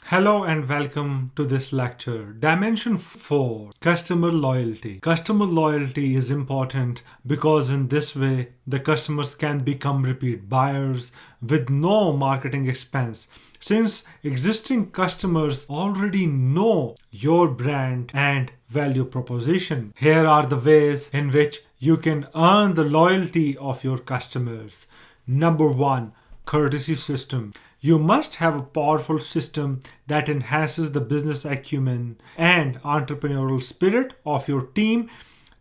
Hello and welcome to this lecture. Dimension 4, Customer Loyalty. Customer loyalty is important because in this way the customers can become repeat buyers with no marketing expense. Since existing customers already know your brand and value proposition, here are the ways in which you can earn the loyalty of your customers. Number 1, courtesy system. You must have a powerful system that enhances the business acumen and entrepreneurial spirit of your team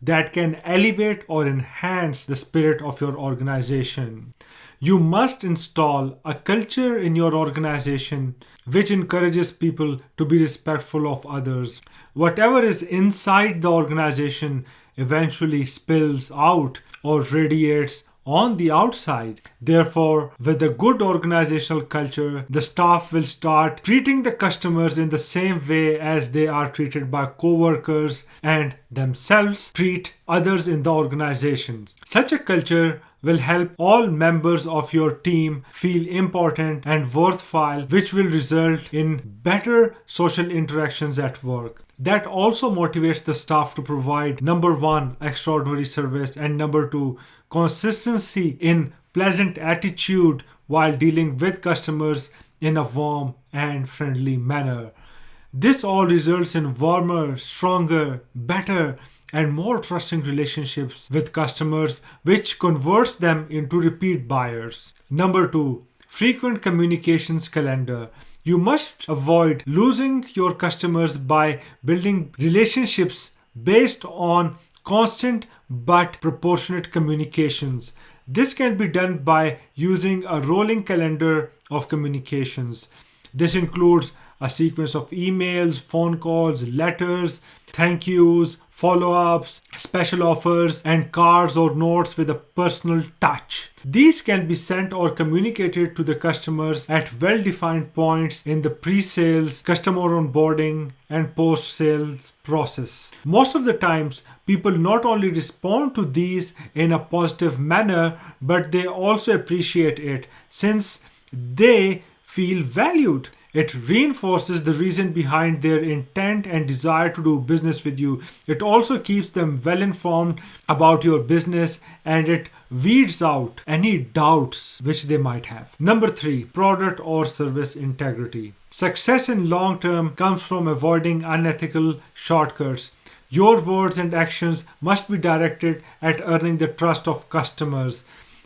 that can elevate or enhance the spirit of your organization. You must install a culture in your organization which encourages people to be respectful of others. Whatever is inside the organization eventually spills out or radiates on the outside. Therefore, with a good organizational culture, the staff will start treating the customers in the same way as they are treated by co-workers and themselves treat others in the organizations. Such a culture will help all members of your team feel important and worthwhile, which will result in better social interactions at work. That also motivates the staff to provide number 1, extraordinary service, and number 2, consistency in pleasant attitude while dealing with customers in a warm and friendly manner. This all results in warmer, stronger, better, and more trusting relationships with customers, which converts them into repeat buyers. Number 2, frequent communications calendar. You must avoid losing your customers by building relationships based on constant but proportionate communications. This can be done by using a rolling calendar of communications. This includes a sequence of emails, phone calls, letters, thank yous, follow-ups, special offers, and cards or notes with a personal touch. These can be sent or communicated to the customers at well-defined points in the pre-sales, customer onboarding, and post-sales process. Most of the times, people not only respond to these in a positive manner, but they also appreciate it since they feel valued. It reinforces the reason behind their intent and desire to do business with you. It also keeps them well informed about your business and it weeds out any doubts which they might have. Number 3, product or service integrity. Success in long term comes from avoiding unethical shortcuts. Your words and actions must be directed at earning the trust of customers.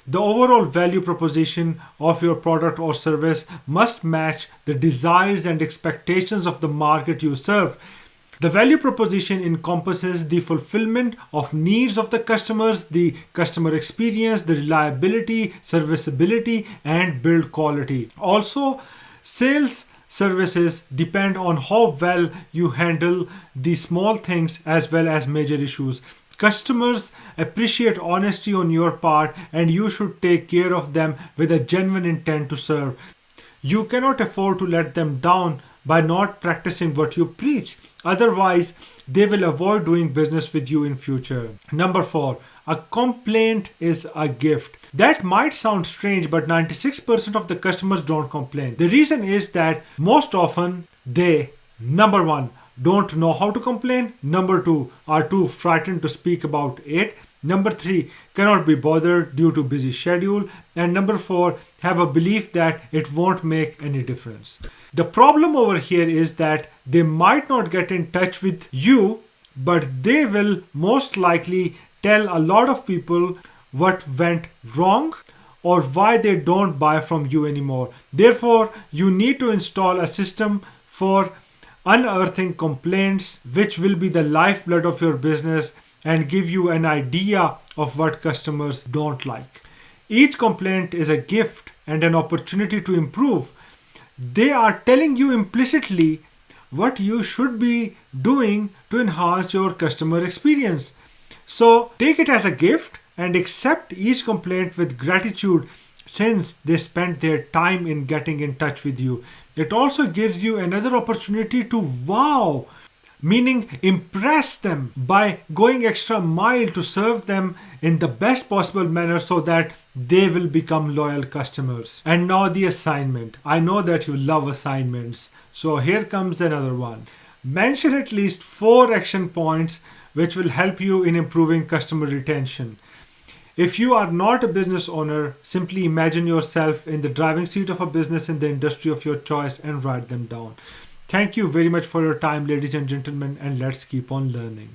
The overall value proposition of your product or service must match the desires and expectations of the market you serve. The value proposition encompasses the fulfillment of needs of the customers, the customer experience, the reliability, serviceability, and build quality. Also, sales services depend on how well you handle the small things as well as major issues. Customers appreciate honesty on your part and you should take care of them with a genuine intent to serve. You cannot afford to let them down by not practicing what you preach. Otherwise, they will avoid doing business with you in future. Number 4, a complaint is a gift. That might sound strange, but 96% of the customers don't complain. The reason is that most often they, number 1, don't know how to complain. Number 2, are too frightened to speak about it. Number 3, cannot be bothered due to busy schedule. And number 4, have a belief that it won't make any difference. The problem over here is that they might not get in touch with you, but they will most likely tell a lot of people what went wrong or why they don't buy from you anymore. Therefore, you need to install a system for unearthing complaints, which will be the lifeblood of your business and give you an idea of what customers don't like. Each complaint is a gift and an opportunity to improve. They are telling you implicitly what you should be doing to enhance your customer experience. So take it as a gift and accept each complaint with gratitude since they spent their time in getting in touch with you. It also gives you another opportunity to wow meaning impress them by going extra mile to serve them in the best possible manner so that they will become loyal customers. And now the assignment. I know that you love assignments, so here comes another one. Mention at least 4 action points which will help you in improving customer retention. If you are not a business owner, simply imagine yourself in the driving seat of a business in the industry of your choice and write them down. Thank you very much for your time, ladies and gentlemen, and let's keep on learning.